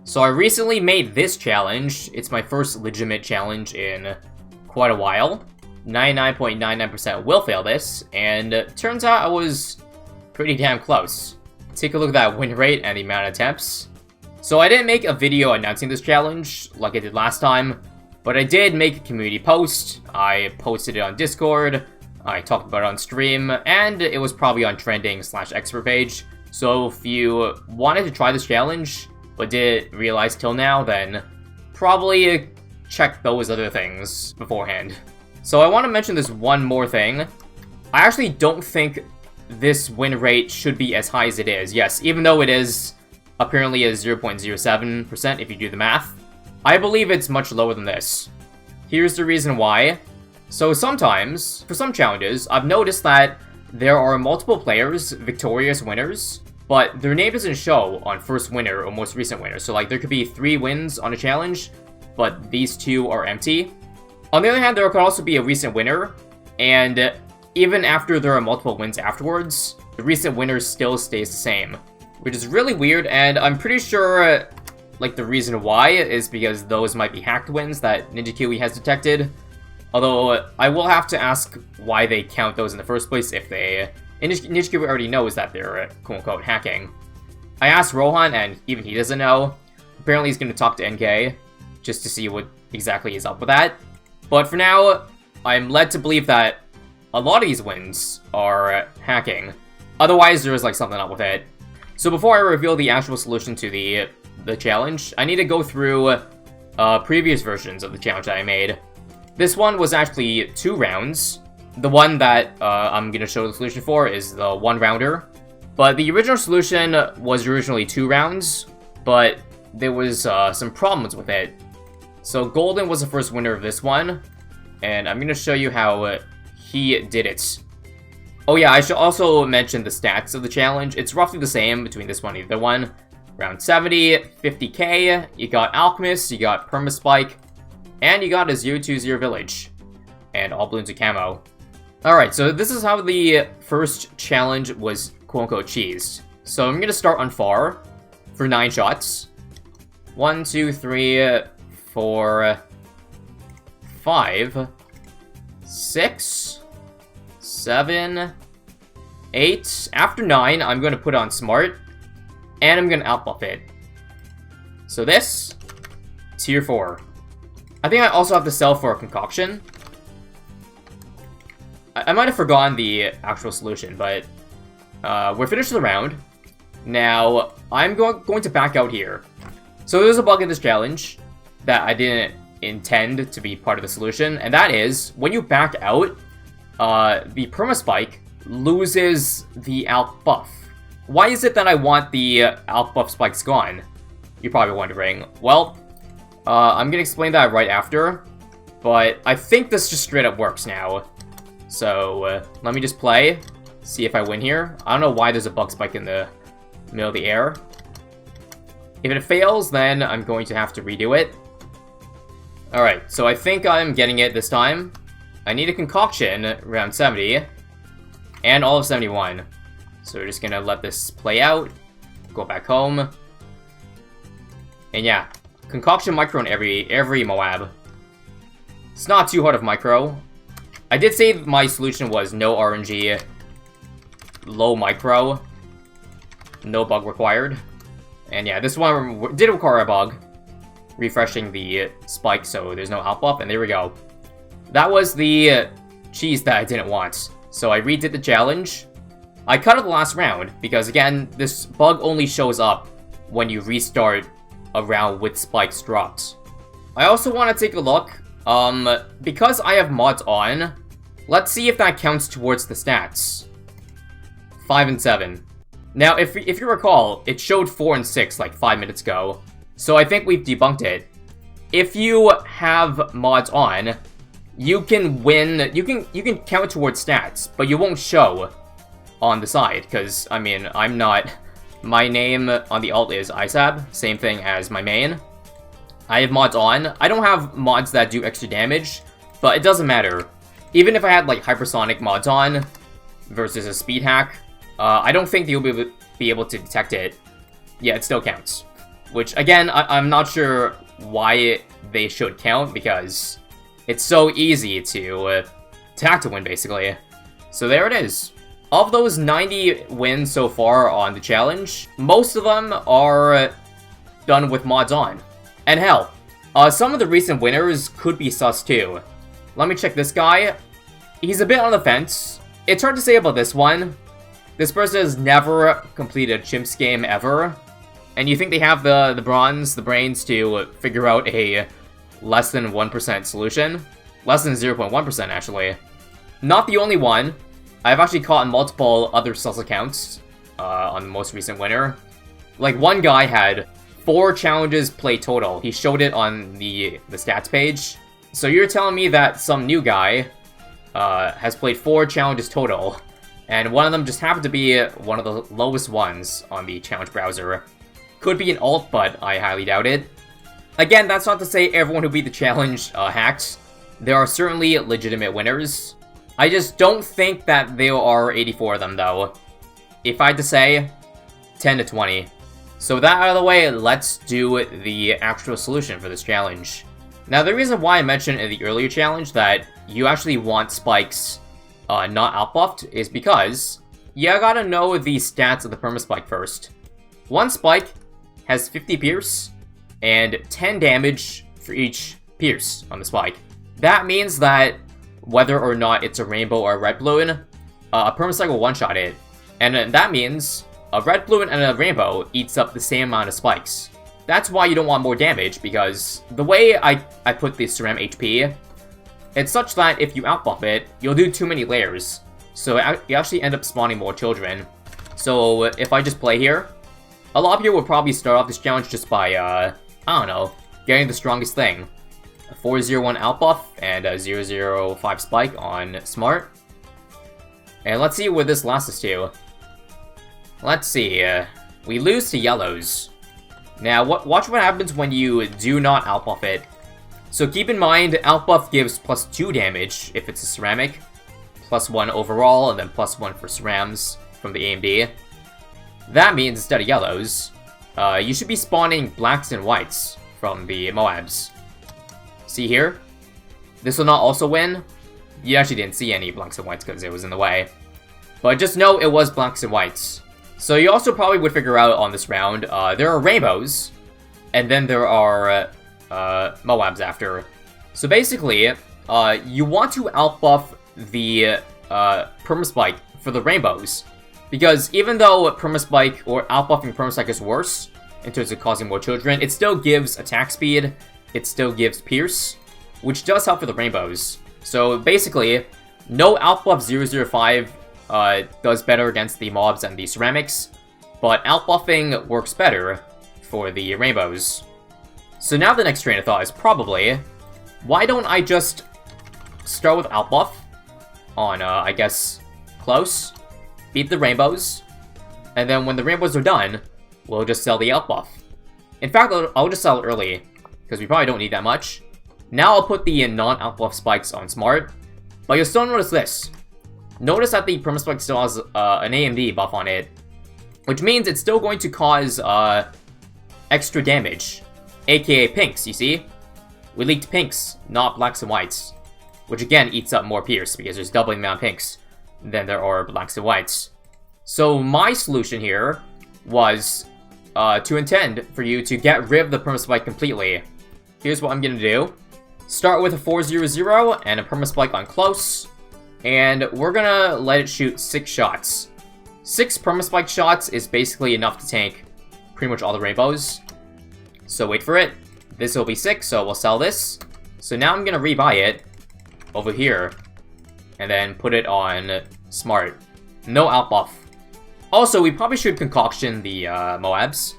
So I recently made this challenge. It's my first legitimate challenge in quite a while. 99.99% will fail this, and turns out I was pretty damn close. Take a look at that win rate and the amount of attempts. So I didn't make a video announcing this challenge like I did last time, but I did make a community post. I posted it on Discord, I talked about it on stream, and it was probably on trending/expert page. So if you wanted to try this challenge, but didn't realize till now, then probably check those other things beforehand. So I want to mention this one more thing. I actually don't think this win rate should be as high as it is. Yes, even though it is apparently a 0.07% if you do the math, I believe it's much lower than this. Here's the reason why. So sometimes, for some challenges, I've noticed that there are multiple players, victorious winners, but their name doesn't show on first winner or most recent winner. So like there could be 3 wins on a challenge, but these 2 are empty. On the other hand, there could also be a recent winner, and even after there are multiple wins afterwards, the recent winner still stays the same, which is really weird. And I'm pretty sure like the reason why is because those might be hacked wins that Ninja Kiwi has detected. Although I will have to ask why they count those in the first place if they... Ninja Kiwi already knows that they're quote-unquote hacking. I asked Rohan, and even he doesn't know. Apparently he's going to talk to NK, just to see what exactly is up with that. But for now, I'm led to believe that a lot of these wins are hacking. Otherwise, there is like something up with it. So before I reveal the actual solution to the challenge, I need to go through previous versions of the challenge that I made. This one was actually 2 rounds. The one that I'm going to show the solution for is the 1-rounder. But the original solution was originally 2 rounds, but there was some problems with it. So Golden was the first winner of this one, and I'm going to show you how he did it. Oh yeah, I should also mention the stats of the challenge. It's roughly the same between this one and the other one. Round 70, 50k, you got Alchemist, you got Permaspike, and you got a 020 village. And all balloons are camo. Alright, so this is how the first challenge was quote-unquote cheesed. So I'm going to start on far for 9 shots. 1, 2, 3, 4, 5, 6, 7, 8. After 9, I'm going to put on smart, and I'm going to outbuff it. So this, tier 4. I think I also have to sell for a concoction. I might have forgotten the actual solution, but we're finished with the round. Now, I'm going to back out here. So there's a bug in this challenge that I didn't intend to be part of the solution, and that is, when you back out, the Permaspike loses the Alp buff. Why is it that I want the Alp buff spikes gone? You're probably wondering. Well, I'm gonna explain that right after, but I think this just straight up works now. So, let me just play, see if I win here. I don't know why there's a bug spike in the middle of the air. If it fails, then I'm going to have to redo it. Alright, so I think I'm getting it this time. I need a concoction around 70, and all of 71. So we're just gonna let this play out, go back home. And yeah, concoction micro in every Moab. It's not too hard of micro. I did say my solution was no RNG, low micro, no bug required. And yeah, this one did require a bug, refreshing the spike so there's no outbuff, and there we go. That was the cheese that I didn't want. So I redid the challenge. I cut it the last round, because again, this bug only shows up when you restart a round with spikes dropped. I also want to take a look. Because I have mods on, let's see if that counts towards the stats. 5 and 7. Now, if you recall, it showed 4 and 6 like 5 minutes ago, so I think we've debunked it. If you have mods on, you can win, you can count towards stats, but you won't show on the side, because, I mean, I'm not, my name on the alt is ISAB, same thing as my main. I have mods on. I don't have mods that do extra damage, but it doesn't matter. Even if I had, like, hypersonic mods on versus a speed hack, I don't think you'll be able to detect it. Yeah, it still counts. which, again, I'm not sure why they should count, because it's so easy to hack to win, basically. So there it is. Of those 90 wins so far on the challenge, most of them are done with mods on. And hell, some of the recent winners could be sus too. Let me check this guy. He's a bit on the fence. It's hard to say about this one. This person has never completed a Chimps game ever. And you think they have the brains to figure out a less than 1% solution? Less than 0.1% actually. Not the only one. I've actually caught multiple other sus accounts on the most recent winner. Like, one guy had 4 challenges played total. He showed it on the stats page. So you're telling me that some new guy has played 4 challenges total, and one of them just happened to be one of the lowest ones on the challenge browser. Could be an alt, but I highly doubt it. Again, that's not to say everyone who beat the challenge hacked. There are certainly legitimate winners. I just don't think that there are 84 of them, though. If I had to say, 10 to 20. So with that out of the way, let's do the actual solution for this challenge. Now, the reason why I mentioned in the earlier challenge that you actually want spikes not outbuffed is because you gotta know the stats of the permaspike first. One spike has 50 pierce and 10 damage for each pierce on the spike. That means that whether or not it's a rainbow or a red balloon, a permaspike will one-shot it. And that means a red balloon and a rainbow eats up the same amount of spikes. That's why you don't want more damage, because the way I put the Ceram HP, it's such that if you outbuff it, you'll do too many layers. So you actually end up spawning more children. So if I just play here, a lot of you will probably start off this challenge just by, I don't know, getting the strongest thing. A 401 outbuff and a 005 spike on Smart. And let's see where this lasts us to. Let's see, we lose to yellows. Now, watch what happens when you do not outbuff it. So keep in mind, outbuff gives +2 damage if it's a ceramic, +1 overall, and then +1 for cerams from the AMD. That means instead of yellows, you should be spawning blacks and whites from the Moabs. See here? This will not also win. You actually didn't see any blacks and whites because it was in the way. But just know it was blacks and whites. So you also probably would figure out on this round, there are rainbows, and then there are Moabs after. So basically, you want to outbuff the permaspike for the rainbows. Because even though permaspike or outbuffing permaspike is worse in terms of causing more children, it still gives attack speed, it still gives pierce, which does help for the rainbows. So basically, no outbuff 005 does better against the mobs and the ceramics, but outbuffing works better for the rainbows. So now the next train of thought is probably, why don't I just start with outbuff on, I guess, close, beat the rainbows, and then when the rainbows are done, we'll just sell the outbuff. In fact, I'll just sell it early, because we probably don't need that much. Now I'll put the non-outbuff spikes on Smart, but you'll still notice this. Notice that the permaspike still has an AMD buff on it, which means it's still going to cause extra damage, aka pinks, you see? We leaked pinks, not blacks and whites, which again eats up more pierce because there's doubling the amount of pinks than there are blacks and whites. So my solution here was to intend for you to get rid of the permaspike completely. Here's what I'm gonna do. Start with a 400 and a permaspike on close. And we're gonna let it shoot 6 shots. 6 permaspike shots is basically enough to tank pretty much all the rainbows. So wait for it. This will be 6, so we'll sell this. So now I'm gonna rebuy it over here. And then put it on Smart. No outbuff. Also, we probably should concoction the Moabs.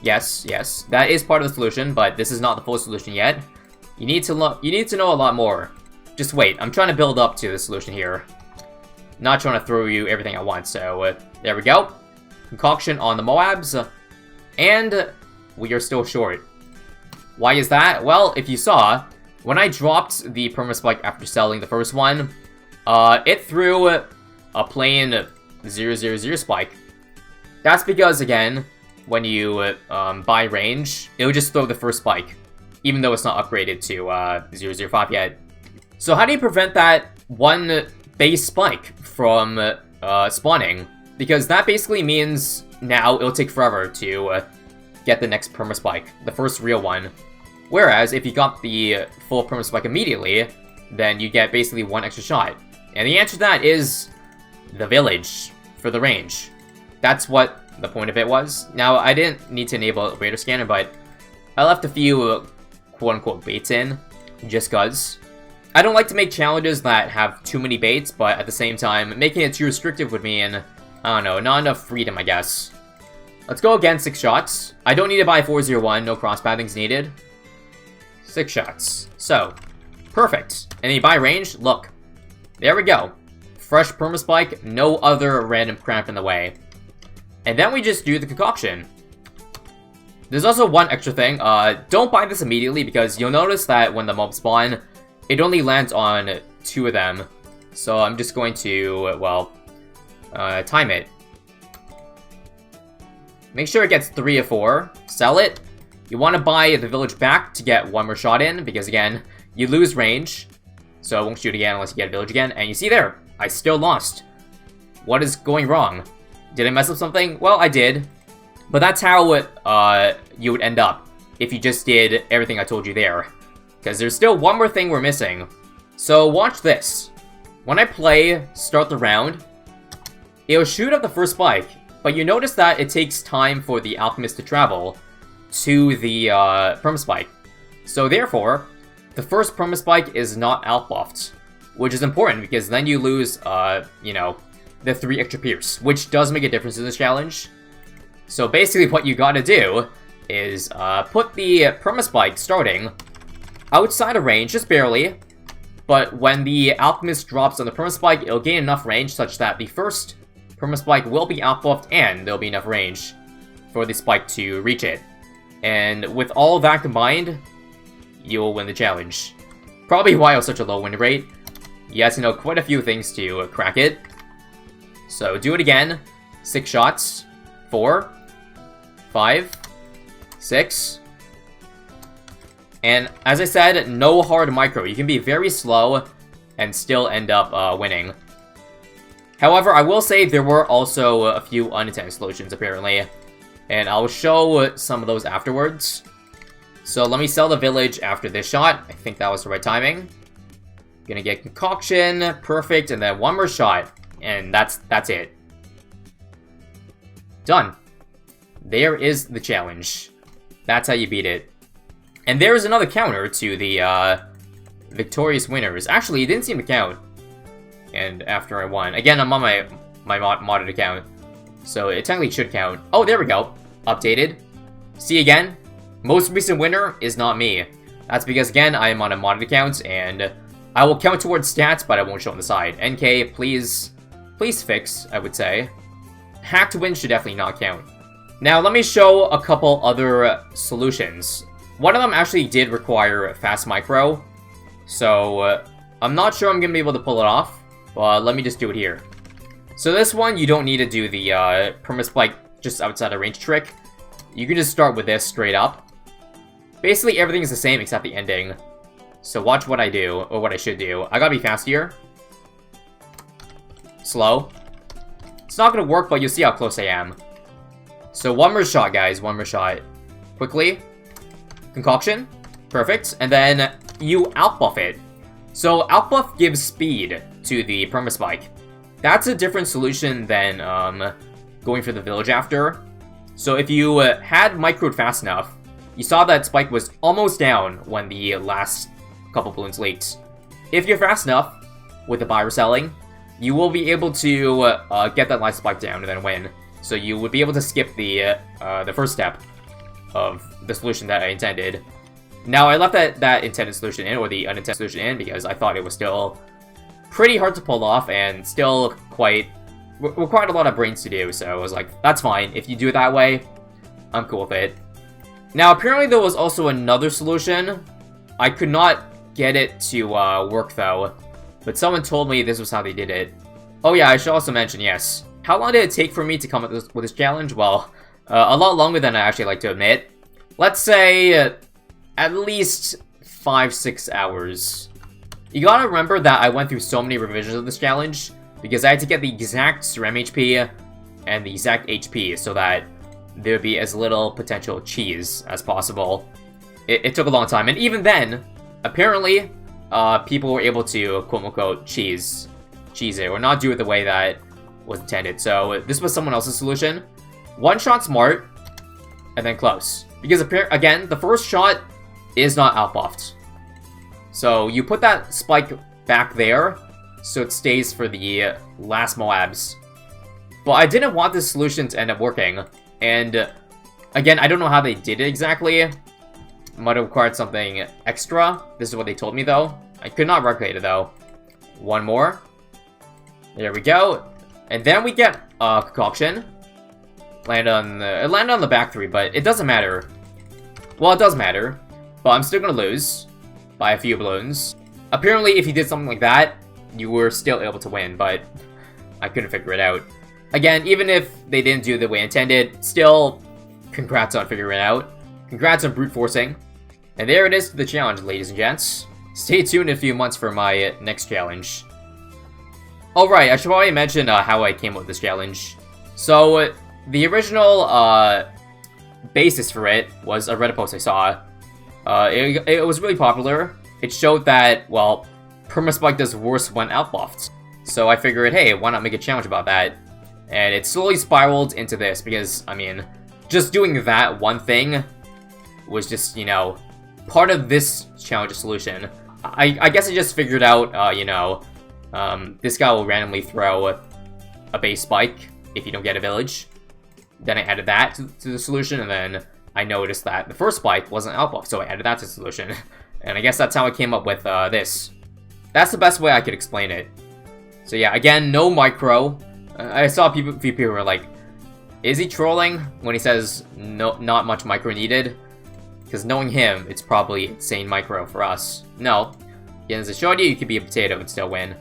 Yes, yes, that is part of the solution, but this is not the full solution yet. You need to know a lot more. Just wait, I'm trying to build up to the solution here. Not trying to throw you everything at once, so there we go. Concoction on the Moabs, and we are still short. Why is that? Well, if you saw, when I dropped the permaspike after selling the first one, it threw a plain 000 spike. That's because, again, when you buy range, it'll just throw the first spike, even though it's not upgraded to 005 yet. So how do you prevent that one base spike from spawning? Because that basically means now it'll take forever to get the next perma spike, the first real one. Whereas if you got the full perma spike immediately, then you get basically one extra shot. And the answer to that is the village for the range. That's what the point of it was. Now, I didn't need to enable radar scanner, but I left a few quote-unquote baits in, just cuz. I don't like to make challenges that have too many baits, but at the same time, making it too restrictive would mean, I don't know, not enough freedom, I guess. Let's go again, 6 shots. I don't need to buy 401, no cross-pathings needed. 6 shots. So, perfect. And you buy range, look. There we go. Fresh permaspike, no other random crap in the way. And then we just do the concoction. There's also one extra thing. Don't buy this immediately because you'll notice that when the mobs spawn, it only lands on 2 of them. So I'm just going to, well, time it. Make sure it gets 3 of 4. Sell it. You want to buy the village back to get one more shot in because, again, you lose range. So I won't shoot again unless you get a village again. And you see there, I still lost. What is going wrong? Did I mess up something? Well, I did. But that's how you would end up if you just did everything I told you there. Because there's still one more thing we're missing. So watch this. When I play Start the Round, it'll shoot up the first spike. But you notice that it takes time for the alchemist to travel to the permaspike. So therefore, the first permaspike is not outbuffed, which is important because then you lose, you know, the 3 extra pierce, which does make a difference in this challenge. So basically what you gotta do is put the permaspike starting outside of range, just barely, but when the alchemist drops on the permaspike, it'll gain enough range such that the first permaspike will be outbuffed and there'll be enough range for the spike to reach it. And with all of that combined, you'll win the challenge. Probably why it was such a low win rate. You have to know quite a few things to crack it. So do it again. 6 shots. 4. 5. 6. And as I said, no hard micro. You can be very slow and still end up winning. However, I will say there were also a few unintended solutions, apparently. And I'll show some of those afterwards. So let me sell the village after this shot. I think that was the right timing. Gonna get concoction, perfect, and then one more shot. And that's it. Done. There is the challenge. That's how you beat it. And there is another counter to the victorious winners. Actually, it didn't seem to count. And after I won. Again, I'm on my modded account. So it technically should count. Oh, there we go. Updated. See again? Most recent winner is not me. That's because, again, I am on a modded account, and I will count towards stats, but I won't show on the side. NK, please fix, I would say. Hacked win should definitely not count. Now, let me show a couple other solutions. One of them actually did require fast micro, so I'm not sure I'm going to be able to pull it off, but let me just do it here. So this one, you don't need to do the permaspike just outside of range trick. You can just start with this straight up. Basically, everything is the same except the ending. So watch what I do, or what I should do. I gotta be fast here. Slow. It's not gonna work, but you'll see how close I am. So one more shot, guys. One more shot. Quickly. Concoction. Perfect. And then you outbuff it. So outbuff gives speed to the permaspike. That's a different solution than going for the village after. So if you had microed fast enough, you saw that spike was almost down when the last couple balloons leaked. If you're fast enough with the buy or selling, you will be able to get that last spike down and then win. So you would be able to skip the first step of the solution that I intended. Now, I left that intended solution in, or the unintended solution in, because I thought it was still pretty hard to pull off and still required a lot of brains to do, so I was like, that's fine. If you do it that way, I'm cool with it. Now, apparently there was also another solution. I could not get it to work, though, but someone told me this was how they did it. Oh yeah, I should also mention, yes. How long did it take for me to come up with this challenge? Well, A lot longer than I actually like to admit. Let's say at least 5-6 hours. You gotta remember that I went through so many revisions of this challenge because I had to get the exact SRAM HP and the exact HP so that there'd be as little potential cheese as possible. It took a long time, and even then, apparently, people were able to quote-unquote cheese it, or not do it the way that was intended. So this was someone else's solution. One shot smart, and then close. Because again, the first shot is not outbuffed. So you put that spike back there, so it stays for the last Moabs. But I didn't want this solution to end up working, and again, I don't know how they did it exactly. It might have required something extra. This is what they told me though. I could not replicate it though. One more. There we go. And then we get concoction. It landed on the back 3, but it doesn't matter. Well, it does matter, but I'm still gonna lose by a few balloons. Apparently, if you did something like that, you were still able to win, but I couldn't figure it out. Again, even if they didn't do it the way intended, still, congrats on figuring it out. Congrats on brute forcing. And there it is, the challenge, ladies and gents. Stay tuned in a few months for my next challenge. Alright, I should probably mention how I came up with this challenge. So, the original basis for it was a Reddit post I saw. It was really popular. It showed that, well, Permaspike does worse when outbuffed. So I figured, hey, why not make a challenge about that? And it slowly spiraled into this because, I mean, just doing that one thing was just, you know, part of this challenge solution. I guess I just figured out, you know, this guy will randomly throw a base spike if you don't get a village. Then I added that to the solution, and then I noticed that the first spike wasn't outbuffed, so I added that to the solution. And I guess that's how I came up with this. That's the best way I could explain it. So yeah, again, no micro. I saw a few people who were like, is he trolling when he says no, not much micro needed? Because knowing him, it's probably insane micro for us. No. Again, as I showed you, you could be a potato and still win.